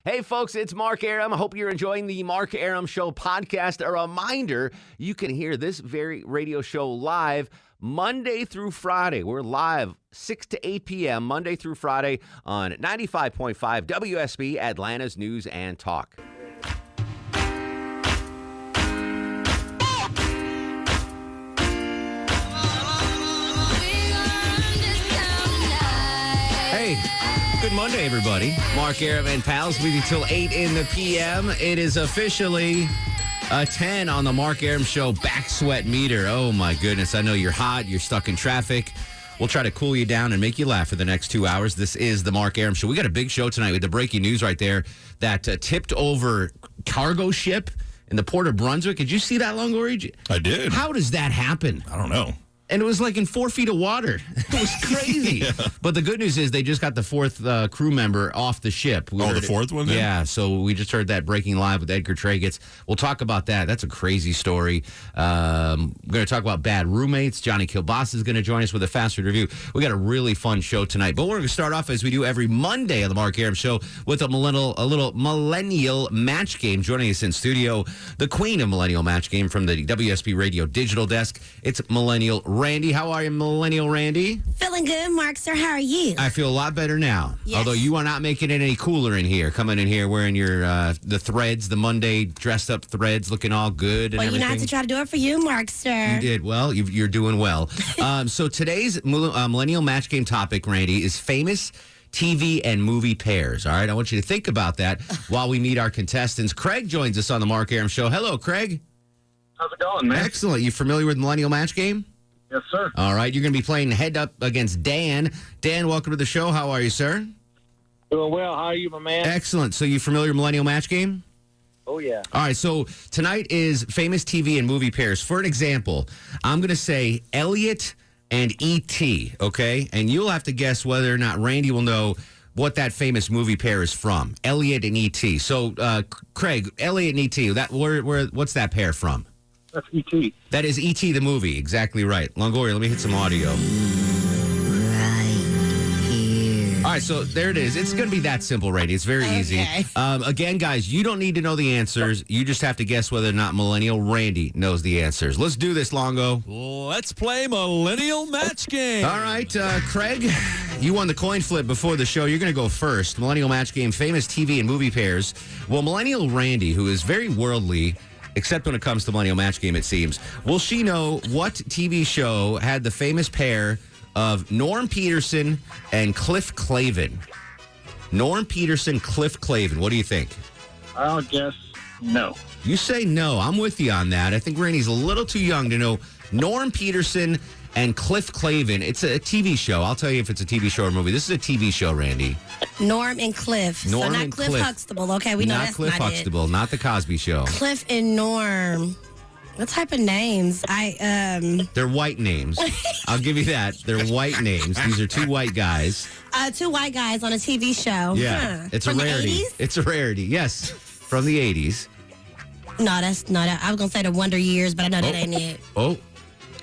Hey, folks, it's Mark Arum. I hope you're enjoying the Mark Arum Show podcast. A reminder, you can hear this very radio show live Monday through Friday. We're live 6 to 8 p.m. Monday through Friday on 95.5 WSB, Atlanta's News and Talk. Hey, good Monday, everybody. Mark Arum and pals with you till 8 in the p.m. It is officially a 10 on the Mark Arum Show back sweat meter. Oh, my goodness. I know you're hot. You're stuck in traffic. We'll try to cool you down and make you laugh for the next 2 hours. This is the Mark Arum Show. We got a big show tonight with the breaking news right there that tipped over cargo ship in the port of Brunswick. Did you see that, Longoria? I did. How does that happen? I don't know. And it was like in 4 feet of water. It was crazy. Yeah. But the good news is they just got the fourth crew member off the ship. The fourth one then? Yeah, so we just heard that breaking live with Edgar Tragetz. We'll talk about that. That's a crazy story. We're going to talk about bad roommates. Johnny Kielbasa is going to join us with a fast food review. We got a really fun show tonight. But we're going to start off, as we do every Monday on the Mark Arum Show, with a little millennial match game. Joining us in studio, the queen of millennial match game from the WSB Radio Digital Desk. It's Millennial Randy. How are you, Millennial Randy? Feeling good, Mark, sir. How are you? I feel a lot better now. Yes. Although you are not making it any cooler in here. Coming in here wearing your the threads, the Monday dressed up threads, looking all good and Well, everything. you know, I have to try to do it for you, Mark, sir. You did well. You're doing well. So today's Millennial Match Game topic, Randy, is famous TV and movie pairs. All right, I want you to think about that while we meet our contestants. Craig joins us on the Mark Arum Show. Hello, Craig. How's it going, man? Excellent. You familiar with Millennial Match Game? Yes, sir. All right, you're going to be playing head up against Dan. Dan, welcome to the show. How are you, sir? Doing well. How are you, my man? Excellent. So you familiar with Millennial Match Game? Oh, yeah. All right, so tonight is famous TV and movie pairs. For an example, I'm going to say Elliot and E.T., okay? And you'll have to guess whether or not Randy will know what that famous movie pair is from. Elliot and E.T. So, Craig, Elliot and E.T., what's that pair from? That's E.T. That is E.T. the movie. Exactly right. Longoria, let me hit some audio. All right, so there it is. It's going to be that simple, Randy. It's very easy. Again, guys, you don't need to know the answers. You just have to guess whether or not Millennial Randy knows the answers. Let's do this, Longo. Let's play Millennial Match Game. All right, Craig, you won the coin flip before the show. You're going to go first. Millennial Match Game, famous TV and movie pairs. Well, Millennial Randy, who is very worldly, except when it comes to Millennial Match Game, it seems, will she know what TV show had the famous pair of Norm Peterson and Cliff Clavin? Norm Peterson, Cliff Clavin. What do you think? I'll guess no. You say no. I'm with you on that. I think Randy's a little too young to know Norm Peterson and Cliff Clavin. It's a TV show. I'll tell you if it's a TV show or movie. This is a TV show, Randy. Norm and Cliff. Norm so not and Cliff Cliff. Huxtable. Okay, we know Not that's Cliff not Huxtable, not the Cosby Show. it. Cliff and Norm. What type of names? They're white names. I'll give you that. They're white names. These are two white guys. Two white guys on a TV show. Yeah, Huh. it's a From the rarity. 80s? It's a rarity. Yes, from the 80s. No, that's not it. I was going to say the Wonder Years, but I know that ain't it. Oh,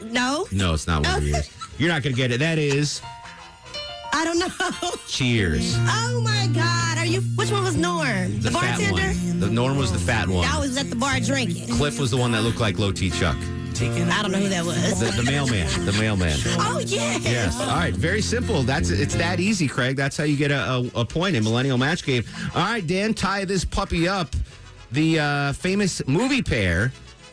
No? no, it's not Wonder Years. You're not going to get it. That is I don't know. Cheers. Oh, my God. Which one was Norm? The fat bartender? one. The Norm was the fat one. I was at the bar drinking. Cliff was the one that looked like Low T Chuck. I don't know who that was. The mailman. The mailman. Oh, yeah. Yes. All right. Very simple. It's that easy, Craig. That's how you get a point in Millennial Match Game. All right, Dan, tie this puppy up. The famous movie pair,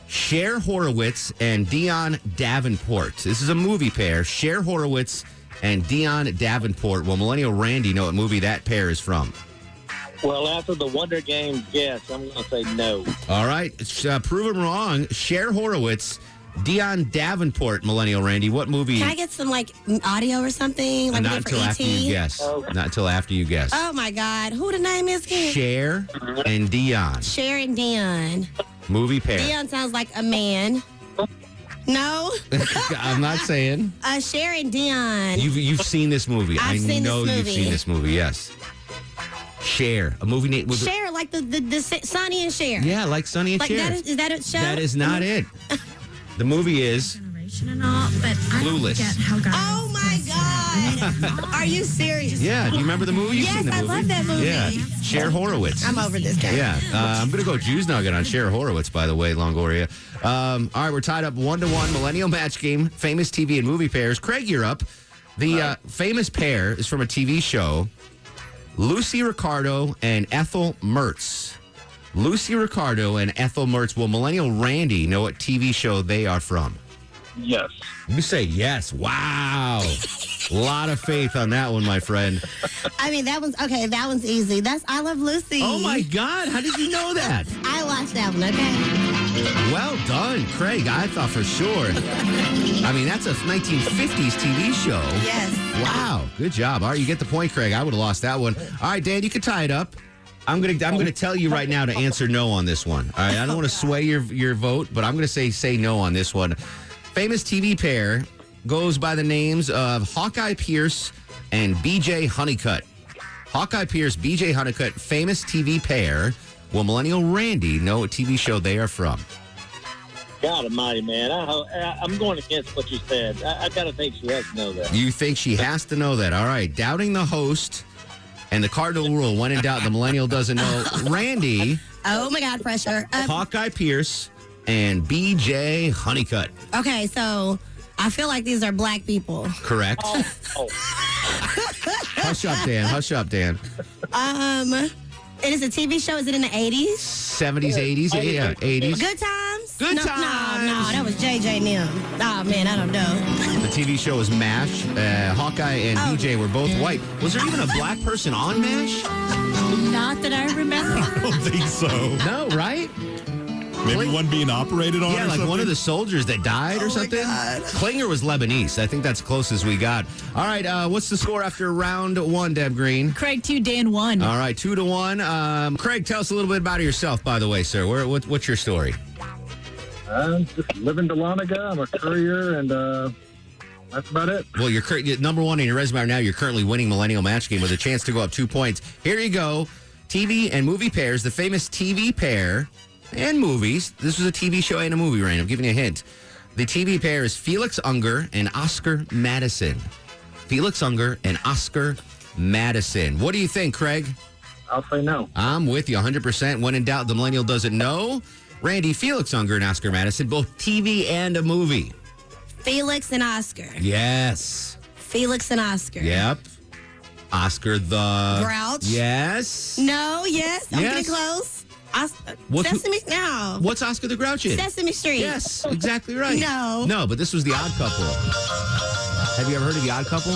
Cher Horowitz and Dion Davenport. This is a movie pair, Cher Horowitz and Dion Davenport. Will Millennial Randy know what movie that pair is from? Well, after the Wonder Games guess, I'm going to say no. All right. Prove him wrong. Cher Horowitz, Dion Davenport, Millennial Randy. What movie? Can I get some, audio or something? Like Not until after you guess. Not until after you guess. Oh, my God. Who the name is again? Cher and Dion. Cher and Dion. Movie pair. Dion sounds like a man. No? I'm not saying. Cher and Dion. You've seen this movie. I've seen know this you've movie. seen this movie, yes. Cher, a movie name. Cher, like the Sonny and Cher. Yeah, like Sonny and Like Cher. is that a show? That is not it. The movie is generation and all, but I don't Clueless. get how guys. Oh my God. God. Are you serious? Yeah, do you remember the movie? You've Yes, seen the I movie. love that movie. Yeah, Cher Horowitz. I'm over this guy. Yeah, I'm going to go Jews Nugget on Cher Horowitz, by the way, Longoria. All right, we're tied up 1-1. Millennial Match Game, famous TV and movie pairs. Craig, you're up. The famous pair is from a TV show, Lucy Ricardo and Ethel Mertz. Lucy Ricardo and Ethel Mertz. Will Millennial Randy know what TV show they are from? Yes. You say yes. Wow. A lot of faith on that one, my friend. I mean, that one's easy. That's I Love Lucy. Oh, my God. How did you know that? I watched that one, okay? Well done, Craig. I thought for sure. I mean, that's a 1950s TV show. Yes. Wow. Good job. All right, you get the point, Craig. I would have lost that one. All right, Dan, you can tie it up. I'm gonna tell you right now to answer no on this one. All right, I don't want to sway your vote, but I'm gonna say no on this one. Famous TV pair goes by the names of Hawkeye Pierce and BJ Honeycutt. Hawkeye Pierce, BJ Honeycutt, famous TV pair. Will Millennial Randy know what TV show they are from? God almighty, man. I'm going against what you said. I got to think she has to know that. You think she has to know that? All right, doubting the host. And the cardinal rule, when in doubt, the millennial doesn't know. Randy, Oh my God, pressure. Hawkeye Pierce, and BJ Honeycutt. Okay, so I feel like these are black people. Correct. Oh. Hush up, Dan. Hush up, Dan. It is a TV show. Is it in the 80s? 70s, 80s, yeah, 80s. Good Times? Good No, Times. that was JJ and them. Oh, man, I don't know. The TV show was MASH. Hawkeye and BJ were both white. Was there even a black person on MASH? Not that I remember. I don't think so. No, right? Maybe one being operated on Yeah, or like something? one of the soldiers that died or something. Klinger was Lebanese. I think that's close as we got. All right, what's the score after round one, Deb Green? Craig 2, Dan 1. All right, 2-1. Craig, tell us a little bit about yourself, by the way, sir. What's your story? I'm just living Dahlonega. I'm a courier, and that's about it. Well, you're number one in your resume right now. You're currently winning Millennial Match Game with a chance to go up 2 points. Here you go. TV and movie pairs. The famous TV pair and movies. This was a TV show and a movie, Rain. I'm giving you a hint. The TV pair is Felix Unger and Oscar Madison. Felix Unger and Oscar Madison. What do you think, Craig? I'll say no. I'm with you 100%. When in doubt, the millennial doesn't know. Randy, Felix Unger and Oscar Madison, both TV and a movie. Felix and Oscar. Yes. Felix and Oscar. Yep. Oscar the... Grouch. Yes. No, yes. I'm Yes. getting close. What's- Sesame, no. What's Oscar the Grouch in? Sesame Street. Yes, exactly right. No. No, but this was The Odd Couple. Have you ever heard of The Odd Couple?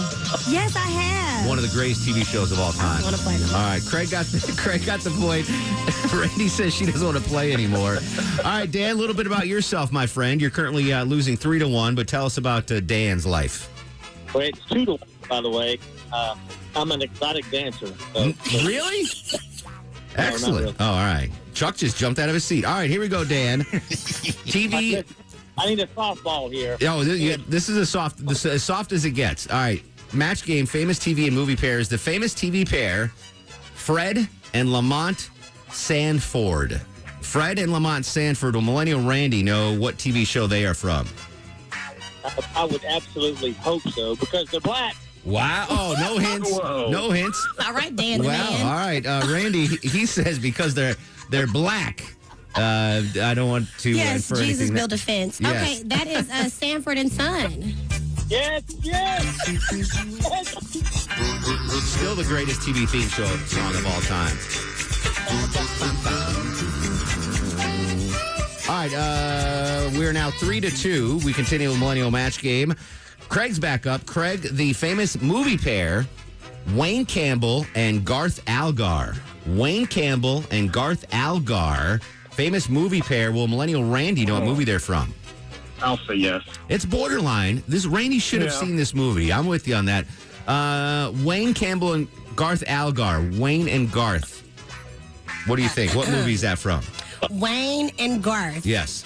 Yes, I have. One of the greatest TV shows of all time. I want to play them. All right, Craig got the point. Randy says she doesn't want to play anymore. All right, Dan, a little bit about yourself, my friend. You're currently losing 3-1, but tell us about Dan's life. Well, it's 2-1, by the way. I'm an exotic dancer. So, Really? not Excellent. really. Oh, all right. Chuck just jumped out of his seat. All right, here we go, Dan. TV. I need a softball here. Oh, this is as soft as it gets. All right. Match game, famous TV and movie pairs. The famous TV pair, Fred and Lamont Sanford. Fred and Lamont Sanford. Will Millennial Randy know what TV show they are from? I would absolutely hope so because they're black. Wow. Oh, no hints. Whoa. No hints. All right, Dan the Well, man. all right. Randy, he says because they're black. I don't want to Yes, infer Jesus anything. built a fence. Yes. Okay, that is Sanford and Son. Yes, yes. Still the greatest TV theme song of all time. All right, we're now 3-2. We continue the Millennial Match Game. Craig's back up. Craig, the famous movie pair, Wayne Campbell and Garth Algar. Wayne Campbell and Garth Algar, famous movie pair. Will Millennial Randy know what movie they're from? I'll say yes. It's borderline. Randy should have Yeah. seen this movie. I'm with you on that. Wayne Campbell and Garth Algar. Wayne and Garth. What do you think? What movie is that from? Wayne and Garth. Yes.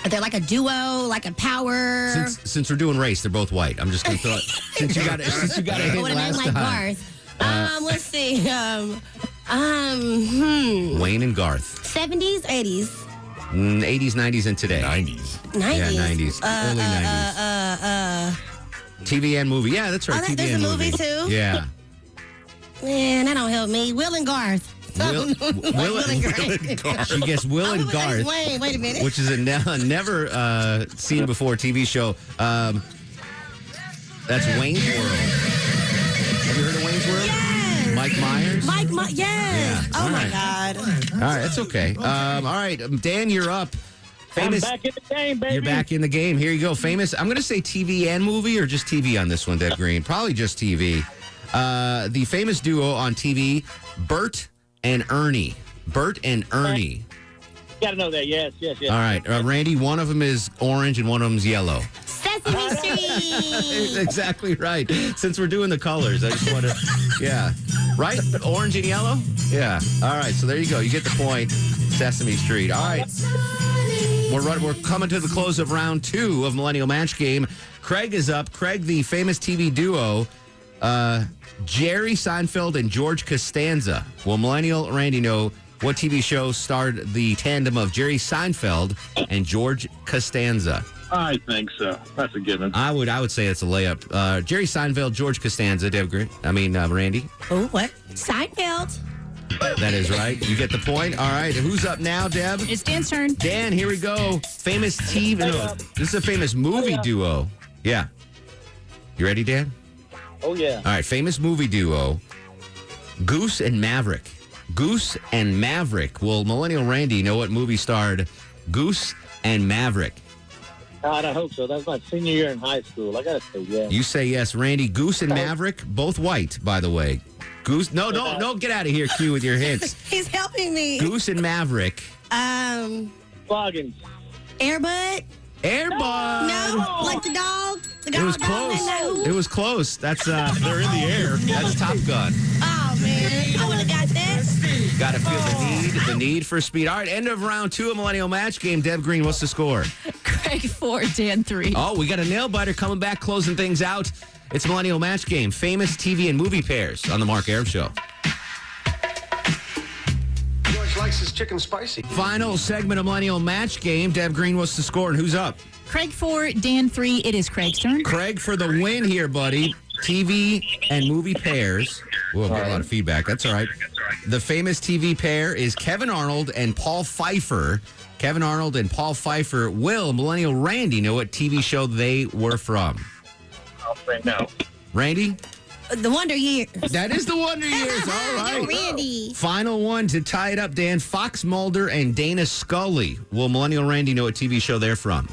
They're like a duo, like a power. Since we're doing race, they're both white. I'm just gonna throw it. Since you got a hint What a name last like time. Garth. Let's see. Wayne and Garth. 70s, 80s, 80s, 90s, and today. 90s. 90s. Yeah, 90s. Early 90s. TV and movie. Yeah, that's right. Oh, TV there's and a movie, too? Yeah. Man, that don't help me. Will and Garth. Will and Garth. She gets Will and Garth, Wait a minute. which is a never seen before TV show. That's Wayne's World. Have you heard of Wayne's World? Yes. Mike Myers? Yes. Yeah. Oh, All my right. God. All right, that's okay. All right, Dan, you're up. Famous. I'm back in the game, baby. You're back in the game. Here you go. Famous. I'm going to say TV and movie, or just TV on this one, Deb Green? Probably just TV. The famous duo on TV, Bert and Ernie. Bert and Ernie. Got to know that. Yes. All right, Randy, one of them is orange and one of them's yellow. Sesame Street. Exactly right. Since we're doing the colors, I just want to, yeah. Right? Orange and yellow? Yeah. All right, so there you go. You get the point. Sesame Street. All right. We're coming to the close of round 2 of Millennial Match Game. Craig is up. Craig, the famous TV duo, Jerry Seinfeld and George Costanza. Will Millennial Randy know what TV show starred the tandem of Jerry Seinfeld and George Costanza? I think so. That's a given. I would say it's a layup. Jerry Seinfeld, George Costanza, Randy. Oh, what? Seinfeld. That is right. You get the point. All right. Who's up now, Deb? It's Dan's turn. Dan, here we go. Famous TV. No, this is a famous movie duo. Yeah. You ready, Dan? Oh, yeah. All right. Famous movie duo, Goose and Maverick. Goose and Maverick. Will Millennial Randy know what movie starred Goose and Maverick? God, I hope so. That was my senior year in high school. I got to say yes. You say yes, Randy. Goose and Maverick, both white, by the way. Goose. No, get out of here, Q, with your hints. He's helping me. Goose and Maverick. Floggins. Airbud. Airbud. No, like the dog. It was close. It was close. That's they're in the air. That's Top Gun. Oh man, I would have got that. Got to feel the need for speed. All right, end of round 2 of Millennial Match Game. Deb Green, what's the score? Craig 4, Dan 3. Oh, we got a nail biter coming back, closing things out. It's Millennial Match Game. Famous TV and movie pairs on the Mark Arum Show. George likes his chicken spicy. Final segment of Millennial Match Game. Deb Green, what's the score and who's up? Craig 4, Dan 3. It is Craig's turn. Craig for the win here, buddy. TV and movie pairs. Whoa, I've got a lot of feedback. That's all right. The famous TV pair is Kevin Arnold and Paul Pfeiffer. Kevin Arnold and Paul Pfeiffer. Will Millennial Randy know what TV show they were from? I'll say no. Randy? The Wonder Years. That is the Wonder Years. All right. Randy. Final one to tie it up, Dan. Fox Mulder and Dana Scully. Will Millennial Randy know what TV show they're from?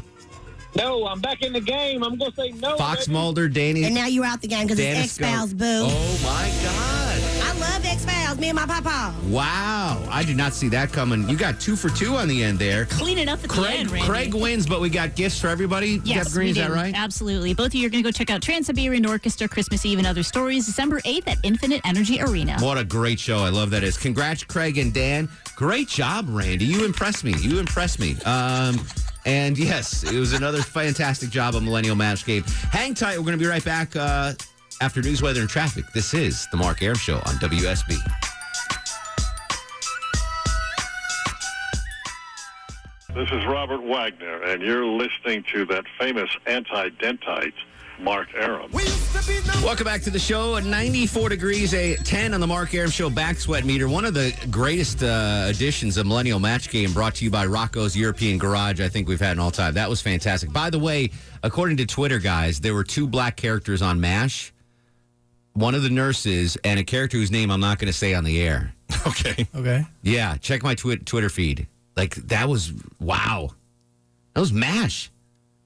No, I'm back in the game. I'm going to say no. Fox baby. Mulder, Dana. And now you're out the game because Dana it's X-Files, Scully. boo. Oh, my God. I love X-Files, me and my papa. Wow. I did not see that coming. You got 2 for 2 on the end there. Cleaning up at the end, Randy. Craig wins, but we got gifts for everybody. Yes, Deb Green, we is that do. right? Absolutely. Both of you are going to go check out Trans-Siberian Orchestra, Christmas Eve, and Other Stories, December 8th at Infinite Energy Arena. What a great show. I love that is. Congrats, Craig and Dan. Great job, Randy. You impressed me. And yes, it was another fantastic job on Millennial Match Game. Hang tight. We're going to be right back after news, weather, and traffic. This is the Mark Arum Show on WSB. This is Robert Wagner, and you're listening to that famous anti-dentite, Mark Arum. Welcome back to the show. 94 degrees, a 10 on the Mark Arum Show back sweat meter. One of the greatest editions of Millennial Match Game brought to you by Rocco's European Garage I think we've had in all time. That was fantastic. By the way, according to Twitter, guys, there were 2 black characters on MASH. One of the nurses and a character whose name I'm not going to say on the air. Okay. Yeah, check my Twitter feed. Like, that was, wow. That was MASH.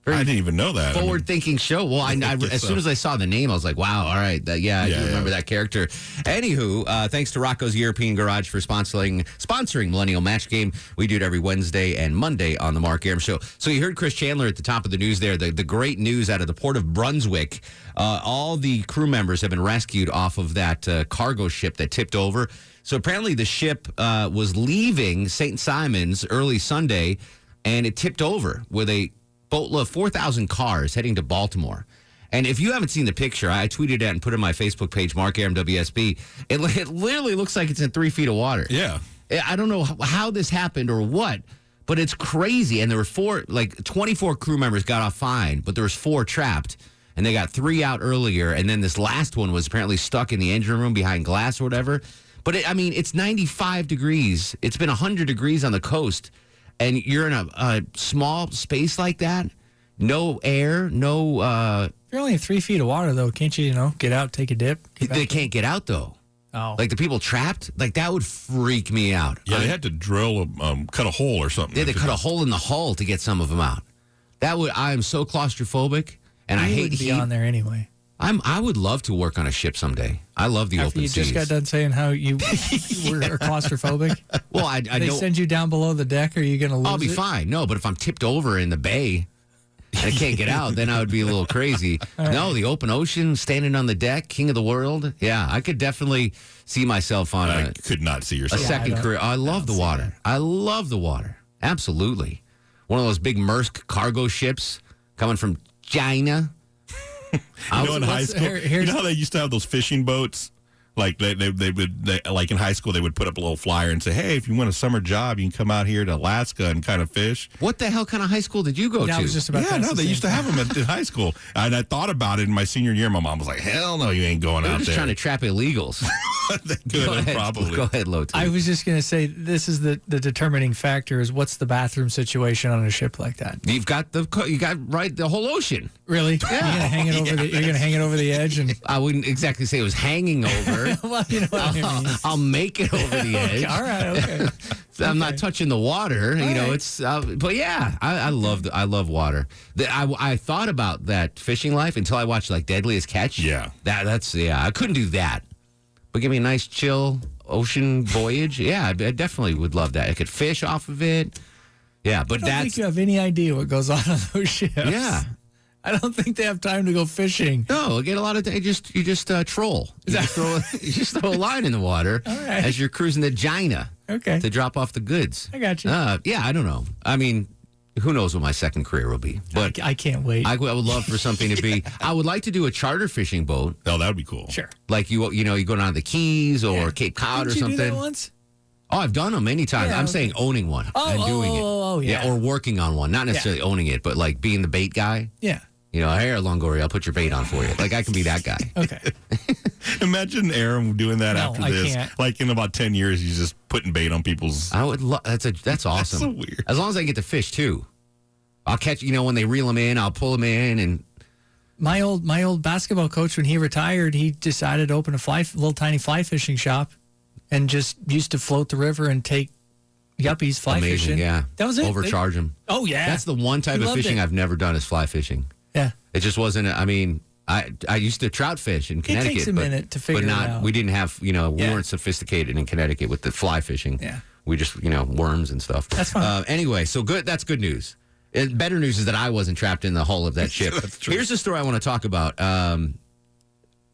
I didn't even know that. Forward-thinking show. Well, as soon as I saw the name, I was like, wow, all right. I do remember that character. Anywho, thanks to Rocco's European Garage for sponsoring Millennial Match Game. We do it every Wednesday and Monday on the Mark Arum Show. So you heard Chris Chandler at the top of the news there, the great news out of the Port of Brunswick. All the crew members have been rescued off of that cargo ship that tipped over. So apparently the ship was leaving St. Simon's early Sunday, and it tipped over with a boatload of 4,000 cars heading to Baltimore. And if you haven't seen the picture, I tweeted it and put it on my Facebook page, Mark Arum WSB. It literally looks like it's in 3 feet of water. Yeah. I don't know how this happened or what, but it's crazy. And there were 24 crew members got off fine, but there was 4 trapped. and they got 3 out earlier, and then this last one was apparently stuck in the engine room behind glass or whatever. But, it's 95 degrees. It's been 100 degrees on the coast, and you're in a small space like that, no air, no... You're only 3 feet of water, though. Can't you, get out, take a dip? They can't get out, though. Oh. Like the people trapped, like that would freak me out. Yeah, they had to drill, cut a hole or something. They had to cut a hole in the hull to get some of them out. I am so claustrophobic, and I hate heat. Be on there anyway. I would love to work on a ship someday. I love the open seas. You just got done saying how you were claustrophobic. Well, I they send you down below the deck. Are you going to lose I'll be fine. No, but if I'm tipped over in the bay and I can't get out, then I would be a little crazy. Right. No, the open ocean, standing on the deck, king of the world. Yeah, I could definitely see myself on I could not see yourself. A second career. I love the water. I love the water. Absolutely. One of those big Maersk cargo ships coming from China. In high school, you know how they used to have those fishing boats? Like they would like in high school, they would put up a little flyer and say, "Hey, if you want a summer job, you can come out here to Alaska and kind of fish." What the hell kind of high school did you go to? I was just about they used to have them in high school, and I thought about it in my senior year. My mom was like, "Hell no, you ain't going out just there." Trying to trap illegals. Probably. Go ahead, Loti. I was just going to say this is the determining factor is what's the bathroom situation on a ship like that. You got the whole ocean. Really? Yeah. You're going to hang it over you're going to hang it over the edge, and I wouldn't exactly say it was hanging over. Well, you know what I mean. I'll make it over the edge. All right, okay. I'm not touching the water. It's. But yeah, I love water. I thought about that fishing life until I watched like Deadliest Catch. Yeah, that's I couldn't do that. But give me a nice chill ocean voyage. Yeah, I definitely would love that. I could fish off of it. Yeah, but I don't think you have any idea what goes on those ships. Yeah. I don't think they have time to go fishing. No, get a lot of. You just troll. You just throw a line in the water as you're cruising to China. Okay. To drop off the goods. I got you. Yeah, I don't know. I mean, who knows what my second career will be? But I can't wait. I would love for something to be. I would like to do a charter fishing boat. Oh, that would be cool. Sure. Like you go down to the Keys or Cape Cod Didn't or something. You do that once? Oh, I've done them many times. I'm saying owning one and doing it. Oh, yeah. Or working on one, not necessarily owning it, but like being the bait guy. Yeah. Hey, Longoria, I'll put your bait on for you. Like, I can be that guy. Okay. Imagine Arum doing that after this. Can't. Like, in about 10 years, he's just putting bait on people's... I would love... That's awesome. That's so weird. As long as I get to fish, too. I'll catch... when they reel them in, I'll pull them in, and... My old basketball coach, when he retired, he decided to open a little tiny fly fishing shop and just used to float the river and take yuppies fly fishing. Yeah. That was it. Overcharge them. Oh, yeah. That's the one type of fishing I've never done is fly fishing. Yeah. It just wasn't... I used to trout fish in Connecticut. It takes a minute to figure it out. We didn't have, we weren't sophisticated in Connecticut with the fly fishing. Yeah. We just, worms and stuff. That's fine. Anyway, so good. That's good news. Better news is that I wasn't trapped in the hull of that ship. That's true. Here's the story I want to talk about.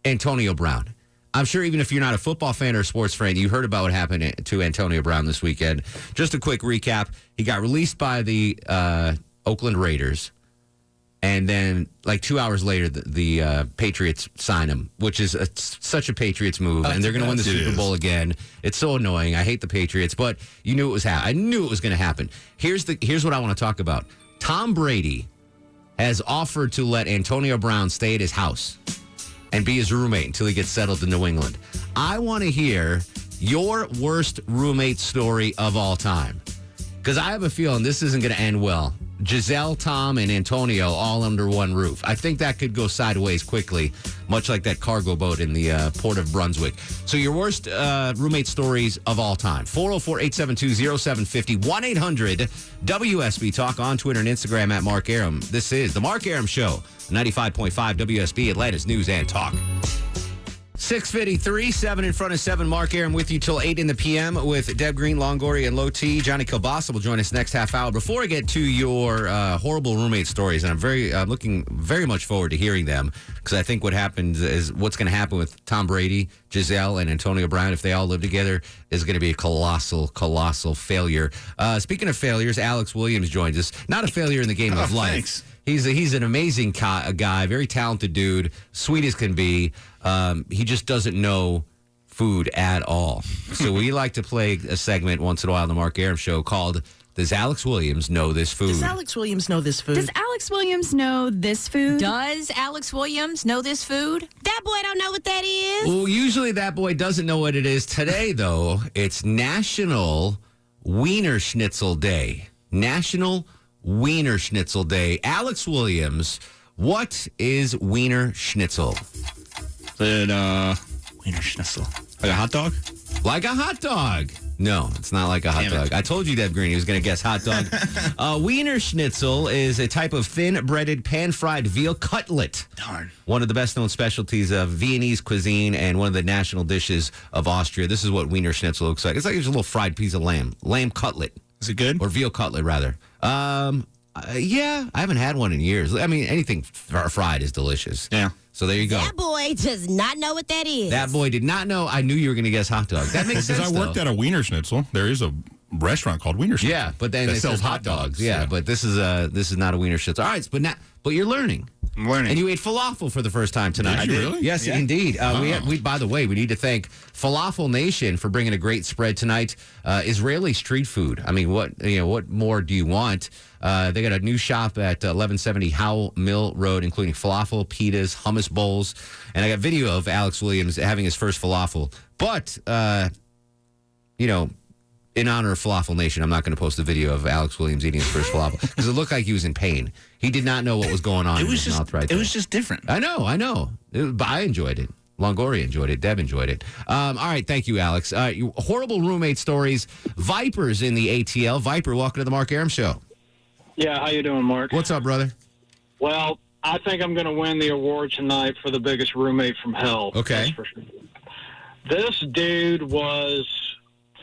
Antonio Brown. I'm sure even if you're not a football fan or a sports fan, you heard about what happened to Antonio Brown this weekend. Just a quick recap. He got released by the Oakland Raiders. And then, like 2 hours later, the Patriots sign him, which is such a Patriots move. And they're going to win the Super Bowl again. It's so annoying. I hate the Patriots, but you knew it was I knew it was going to happen. Here's what I want to talk about. Tom Brady has offered to let Antonio Brown stay at his house and be his roommate until he gets settled in New England. I want to hear your worst roommate story of all time. Because I have a feeling this isn't going to end well. Giselle, Tom, and Antonio all under one roof. I think that could go sideways quickly, much like that cargo boat in the port of Brunswick. So your worst roommate stories of all time. 404-872-0750, 1-800-WSB. Talk on Twitter and Instagram at Mark Arum. This is The Mark Arum Show, 95.5 WSB, Atlanta's News and Talk. 6:53, 7 in front of 7. Mark Arum with you till 8 in the p.m. with Deb Green, Longoria, and Loti. Johnny Kielbasa will join us next half hour. Before I get to your horrible roommate stories, and I'm looking very much forward to hearing them, because I think what happens is what's going to happen with Tom Brady, Giselle, and Antonio Brown, if they all live together, is going to be a colossal failure. Speaking of failures, Alex Williams joins us. Not a failure in the game of life. Thanks. He's an amazing guy, very talented dude, sweet as can be. He just doesn't know food at all. So we like to play a segment once in a while on the Mark Arum Show called Does Alex Williams know this food? Does Alex Williams know this food? Does Alex Williams know this food? Does Alex Williams know this food? That boy don't know what that is. Well, usually that boy doesn't know what it is. Today, though, it's National Wiener Schnitzel Day. National Wiener Schnitzel Day. Alex Williams, what is Wiener Schnitzel? Wiener Schnitzel. Like a hot dog? Like a hot dog. No, it's not like a hot dog. I told you, Deb Green, he was going to guess hot dog. Wiener Schnitzel is a type of thin-breaded, pan-fried veal cutlet. Darn. One of the best-known specialties of Viennese cuisine and one of the national dishes of Austria. This is what Wiener Schnitzel looks like. It's like a little fried piece of lamb cutlet. Is it good? Or veal cutlet, rather. Yeah, I haven't had one in years. I mean, anything fried is delicious. Yeah. So there you go. That boy does not know what that is. That boy did not know. I knew you were going to guess hot dog. That makes sense. Because I worked at a Wiener Schnitzel. There is a restaurant called Wiener Schnitzel. Yeah, but then that it sells says hot dogs. Yeah, but this is not a Wiener Schnitzel. All right, but you're learning. I'm learning. And you ate falafel for the first time tonight. Did you really? Yes, Yeah. indeed. We by the way, we need to thank Falafel Nation for bringing a great spread tonight. Israeli street food. I mean, what more do you want? They got a new shop at 1170 Howell Mill Road, including falafel, pitas, hummus bowls, and I got video of Alex Williams having his first falafel. But in honor of Falafel Nation, I'm not going to post a video of Alex Williams eating his first falafel because it looked like he was in pain. He did not know what was going on in his mouth right there. It was just different. I know. But I enjoyed it. Longoria enjoyed it. Deb enjoyed it. All right. Thank you, Alex. Horrible roommate stories. Viper's in the ATL. Viper, welcome to the Mark Arum Show. Yeah, how you doing, Mark? What's up, brother? Well, I think I'm going to win the award tonight for the biggest roommate from hell. Okay. That's for sure. This dude was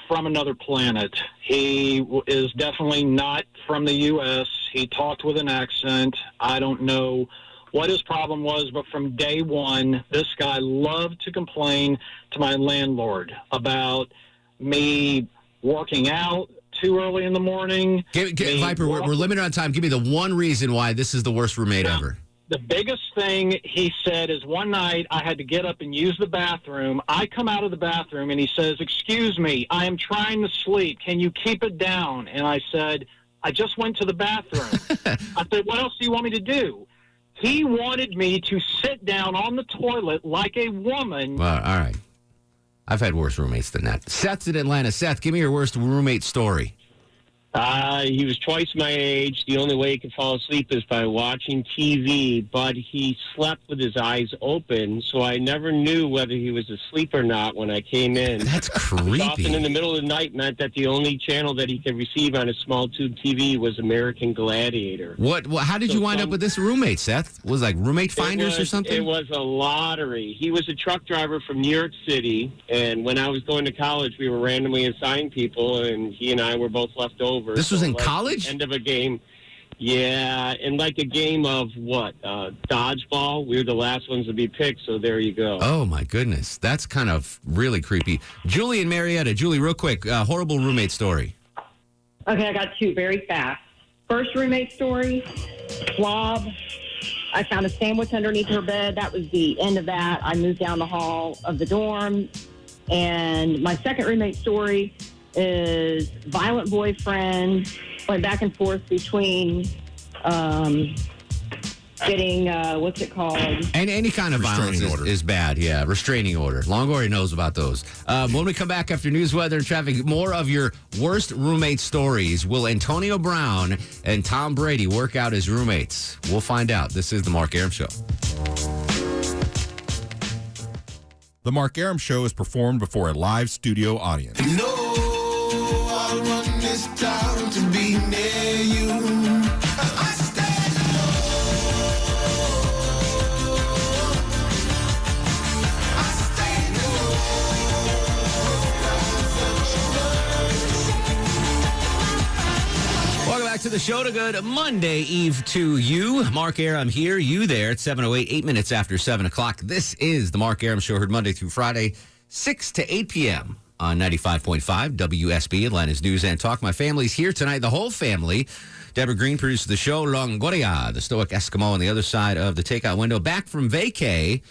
from another planet. He is definitely not from the U.S. He talked with an accent. I don't know what his problem was, but from day one, this guy loved to complain to my landlord about me working out too early in the morning. Viper, we're limited on time. Give me the one reason why this is the worst roommate ever. The biggest thing he said is one night I had to get up and use the bathroom. I come out of the bathroom and he says, "Excuse me, I am trying to sleep. Can you keep it down?" And I said, "I just went to the bathroom." I said, "What else do you want me to do?" He wanted me to sit down on the toilet like a woman. Well, all right. I've had worse roommates than that. Seth's in Atlanta. Seth, give me your worst roommate story. He was twice my age. The only way he could fall asleep is by watching TV, but he slept with his eyes open, so I never knew whether he was asleep or not when I came in. That's creepy. Often in the middle of the night meant that the only channel that he could receive on his small tube TV was American Gladiator. How did you wind up with this roommate, Seth? Was it like roommate finders or something? It was a lottery. He was a truck driver from New York City, and when I was going to college, we were randomly assigned people, and he and I were both left over. This was in college? End of a game. Yeah, in like a game of dodgeball. We were the last ones to be picked, so there you go. Oh, my goodness. That's kind of really creepy. Julie and Marietta. Julie, real quick, horrible roommate story. Okay, I got two very fast. First roommate story, slob. I found a sandwich underneath her bed. That was the end of that. I moved down the hall of the dorm. And my second roommate story is violent boyfriend, went back and forth between getting, what's it called? And any kind of violence is bad, yeah. Restraining order. Longoria knows about those. When we come back after news, weather, and traffic, more of your worst roommate stories. Will Antonio Brown and Tom Brady work out as roommates? We'll find out. This is The Mark Arum Show. The Mark Arum Show is performed before a live studio audience. I run this town to be near you. I stand Welcome back to the show. To good Monday Eve to you. Mark Arum here, you there. It's 7:08, 8 minutes after 7 o'clock. This is the Mark Arum Show, heard Monday through Friday, 6 to 8 p.m. on 95.5 WSB, Atlanta's News and Talk. My family's here tonight, the whole family. Deborah Green produces the show. Longoria, the stoic Eskimo on the other side of the takeout window. Back from vacay,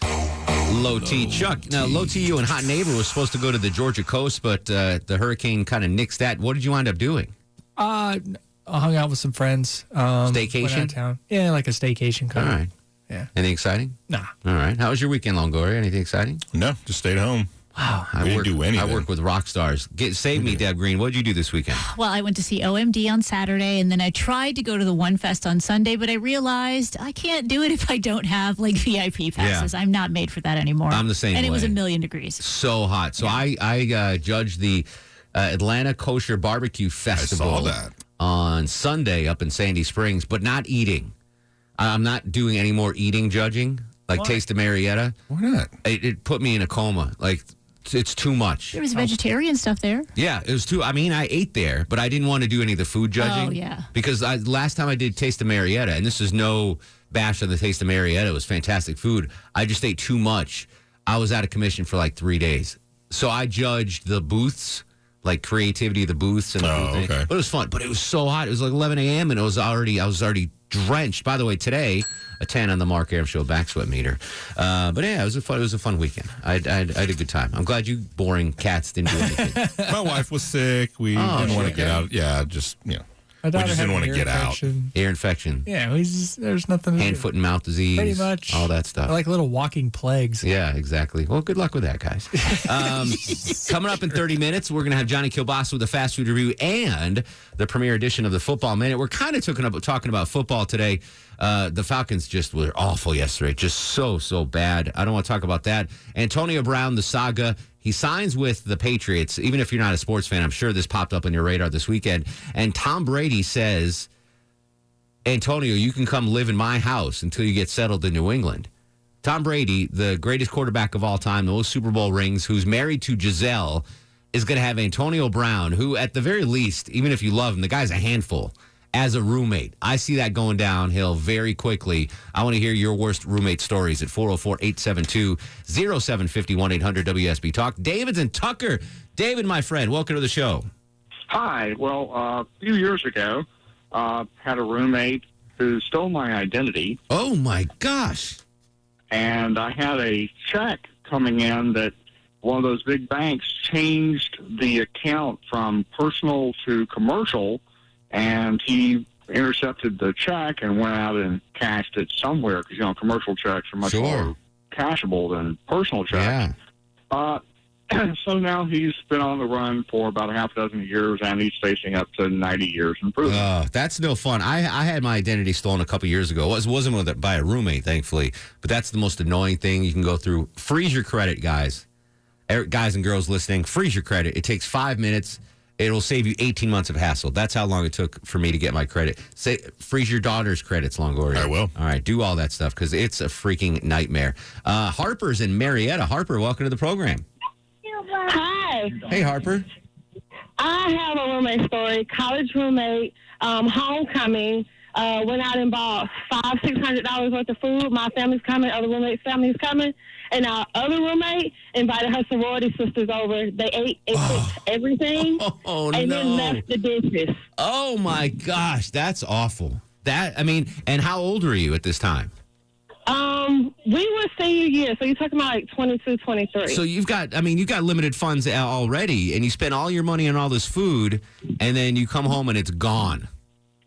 Low T. Chuck. Now, Low T, you and Hot Neighbor was supposed to go to the Georgia coast, but the hurricane kind of nixed that. What did you wind up doing? I hung out with some friends. Staycation? Went out of town. Yeah, like a staycation. All right. Yeah. Anything exciting? Nah. All right. How was your weekend, Longoria? Anything exciting? No, just stayed home. Wow. We didn't do anything. I work with rock stars. Save me, Deb Green. What did you do this weekend? Well, I went to see OMD on Saturday, and then I tried to go to the One Fest on Sunday, but I realized I can't do it if I don't have like VIP passes. Yeah. I'm not made for that anymore. I'm the same And way. it was 1,000,000 degrees. So hot. So I judged the Atlanta Kosher Barbecue Festival I saw that. on Sunday up in Sandy Springs, but not eating. I'm not doing any more eating judging, like Taste of Marietta. Why not? It put me in a coma. Like, it's too much. There was vegetarian stuff there. Yeah, it was too. I mean, I ate there, but I didn't want to do any of the food judging. Oh, yeah. Because last time I did Taste of Marietta, and this is no bash on the Taste of Marietta, it was fantastic food. I just ate too much. I was out of commission for like 3 days. So I judged the booths, like creativity of the booths and the booth thing. Okay. But it was fun. But it was so hot. It was like 11 a.m. and I was already drenched. By the way, today, a 10 on the Mark Arum Show back sweat meter. But yeah, it was a fun weekend. I had a good time. I'm glad you boring cats didn't do anything. My wife was sick. We didn't want to get out. Yeah, just, we just didn't want to get out. Ear infection. Yeah, there's nothing to Hand, do. foot, and mouth disease. Pretty much. All that stuff. Like little walking plagues. Yeah, exactly. Well, good luck with that, guys. Coming up in 30 minutes, we're going to have Johnny Kielbasa with the fast food review and the premiere edition of the Football Minute. We're kind of talking about football today. The Falcons just were awful yesterday. Just so bad. I don't want to talk about that. Antonio Brown, the saga. He signs with the Patriots. Even if you're not a sports fan, I'm sure this popped up on your radar this weekend. And Tom Brady says, Antonio, you can come live in my house until you get settled in New England. Tom Brady, the greatest quarterback of all time, the most Super Bowl rings, who's married to Giselle, is going to have Antonio Brown, who at the very least, even if you love him, the guy's a handful, as a roommate. I see that going downhill very quickly. I want to hear your worst roommate stories at 404-872-0750, 1-800-WSB Talk. David's in Tucker. David, my friend, welcome to the show. Hi. Well, a few years ago, had a roommate who stole my identity. Oh, my gosh. And I had a check coming in that one of those big banks changed the account from personal to commercial, and he intercepted the check and went out and cashed it somewhere because, commercial checks are much more cashable than personal checks. Yeah. So now he's been on the run for about a half dozen years, and he's facing up to 90 years in prison. That's no fun. I had my identity stolen a couple years ago. It wasn't by a roommate, thankfully, but that's the most annoying thing you can go through. Freeze your credit, guys. Guys and girls listening, freeze your credit. It takes 5 minutes. It'll save you 18 months of hassle. That's how long it took for me to get my credit. Freeze your daughter's credits, Longoria. I will. All right, do all that stuff because it's a freaking nightmare. Harper's in Marietta. Harper, welcome to the program. Hi. Hey, Harper. I have a roommate story. College roommate, homecoming. Went out and bought $500-$600 worth of food. My family's coming. Other roommate's family's coming. And our other roommate invited her sorority sisters over. They ate everything and then left the dishes. Oh, my gosh. That's awful. And how old were you at this time? We were senior year, so you're talking about like 22, 23. So you've got limited funds already, and you spend all your money on all this food, and then you come home and it's gone.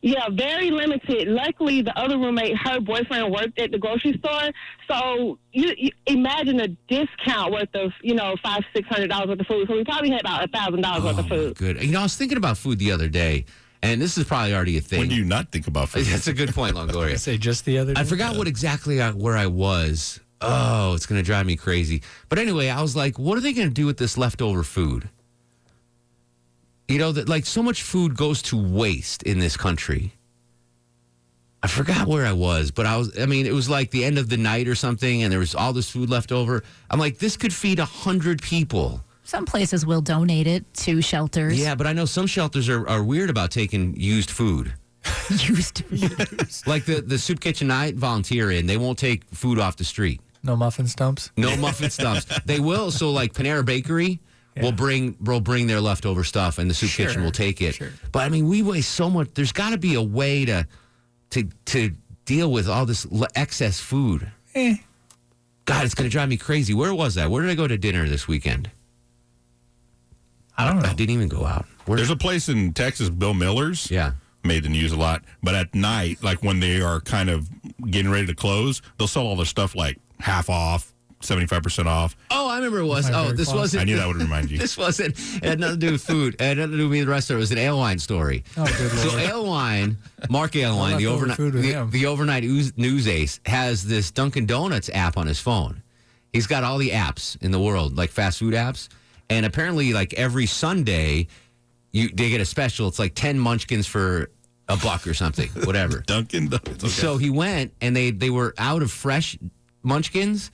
Yeah, very limited. Luckily, the other roommate, her boyfriend worked at the grocery store, so you imagine a discount worth of $500-$600 worth of food. So we probably had about $1,000 worth of food. Good. I was thinking about food the other day. And this is probably already a thing. When do you not think about food? That's a good point, Longoria. I say just the other day. I forgot where I was. Oh, it's going to drive me crazy. But anyway, I was like, what are they going to do with this leftover food? That so much food goes to waste in this country. I forgot where I was, but it was like the end of the night or something, and there was all this food left over. I'm like, this could feed 100 people. Some places will donate it to shelters. Yeah, but I know some shelters are weird about taking used food. Used food. Like the soup kitchen I volunteer in, they won't take food off the street. No muffin stumps? No muffin stumps. They will. So like Panera Bakery will bring their leftover stuff, and the soup kitchen will take it. Sure. But we waste so much. There's got to be a way to deal with all this excess food. God, it's going to drive me crazy. Where was that? Where did I go to dinner this weekend? I don't know. I didn't even go out. There's a place in Texas, Bill Miller's. Yeah. Made the news a lot. But at night, like when they are kind of getting ready to close, they'll sell all their stuff like half off, 75% off. Oh, I remember it was. This wasn't. I knew that would remind you. This wasn't. It had nothing to do with food. It had nothing to do with me and the restaurant. It was an ale wine story. Oh, good So Lord. ale wine, Mark Ale Wine, the overnight, the overnight news ace, has this Dunkin' Donuts app on his phone. He's got all the apps in the world, like fast food apps, and apparently, like every Sunday, they get a special. It's like 10 munchkins for $1 or something, whatever. Dunkin' Donuts. Okay. So he went, and they were out of fresh munchkins,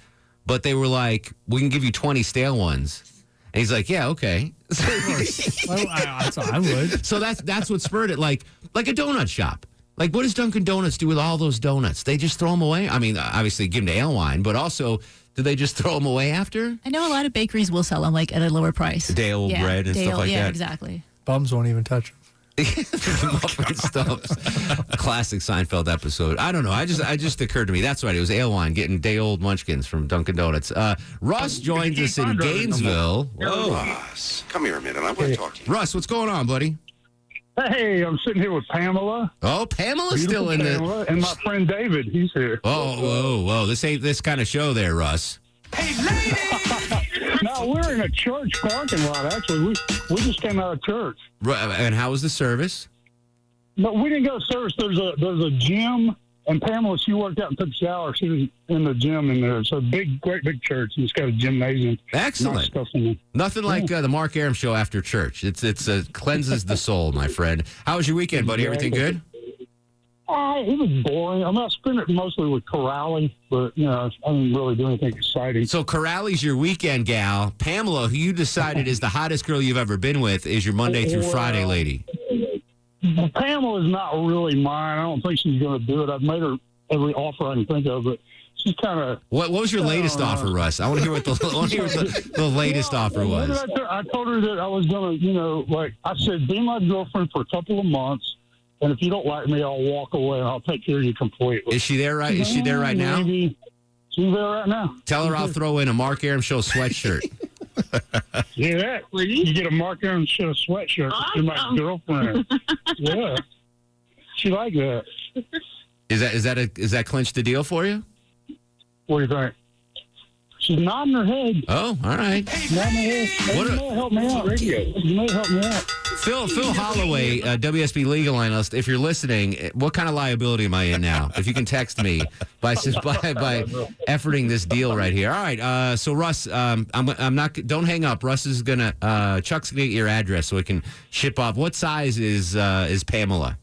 but they were like, we can give you 20 stale ones. And he's like, yeah, okay. I would. So that's what spurred it, like a donut shop. Like, what does Dunkin' Donuts do with all those donuts? They just throw them away? I mean, obviously give them to ale wine, but also, do they just throw them away after? I know a lot of bakeries will sell them like at a lower price. Day-old bread and stuff like that. Yeah, exactly. Bums won't even touch them. Muffin Stumps. Classic Seinfeld episode. I don't know. I just occurred to me. That's right. It was ale wine getting day-old munchkins from Dunkin' Donuts. Russ joins us in Gainesville. Whoa. Russ, come here a minute. I want to talk to you. Russ, what's going on, buddy? Hey, I'm sitting here with Pamela. Oh, Pamela's still in Pamela, and my friend David, he's here. Oh, whoa. This ain't this kind of show there, Russ. No, we're in a church parking lot, actually. We just came out of church. And how was the service? No, we didn't go to service. There's a gym, and Pamela, she worked out and took a shower. She was in the gym in there. It's a great big church, and it's got a gymnasium. Excellent. Nice stuff in there. Nothing like the Mark Arum show after church. It's cleanses the soul, my friend. How was your weekend, buddy? Everything good? It was boring. I spent it mostly with Corrali, but, I didn't really do anything exciting. So Corrali's your weekend gal. Pamela, who you decided is the hottest girl you've ever been with, is your Monday through Friday lady. Pamela's not really mine. I don't think she's going to do it. I've made her every offer I can think of, but she's kind of... What was your latest offer, Russ? I want to hear what the latest offer was. I told her that I was going to, I said, be my girlfriend for a couple of months. And if you don't like me, I'll walk away and I'll take care of you completely. Is she there right? Is she there right now? Maybe. She's there right now. Tell her I'll throw in a Mark Arum Show sweatshirt. Yeah, you get a Mark Arum Show sweatshirt. You're my girlfriend. Yeah, she like that. Is that clinched the deal for you? What do you think? She's nodding her head. Oh, all right. Nodding her head. You may help me out. You may help me out. Phil Holloway, WSB Legal Analyst, if you're listening, what kind of liability am I in now? If you can text me by efforting this deal right here. All right, so Russ, I'm not. Don't hang up. Russ is gonna. Chuck's gonna get your address so we can ship off. What size is Pamela?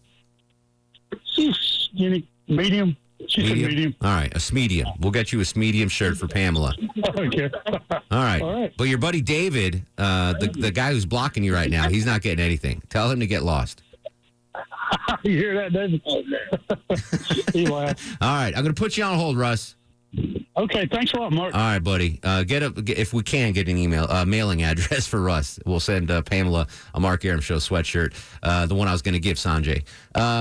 She's skinny, medium. She's a medium. All right, a medium. We'll get you a medium shirt for Pamela. Okay. All right. But your buddy David, the guy who's blocking you right now, he's not getting anything. Tell him to get lost. You hear that, David? He laughed. All right, I'm going to put you on hold, Russ. Okay, thanks a lot, Mark. All right, buddy. If we can get an mailing address for Russ. We'll send Pamela a Mark Arum Show sweatshirt, the one I was going to give Sanjay.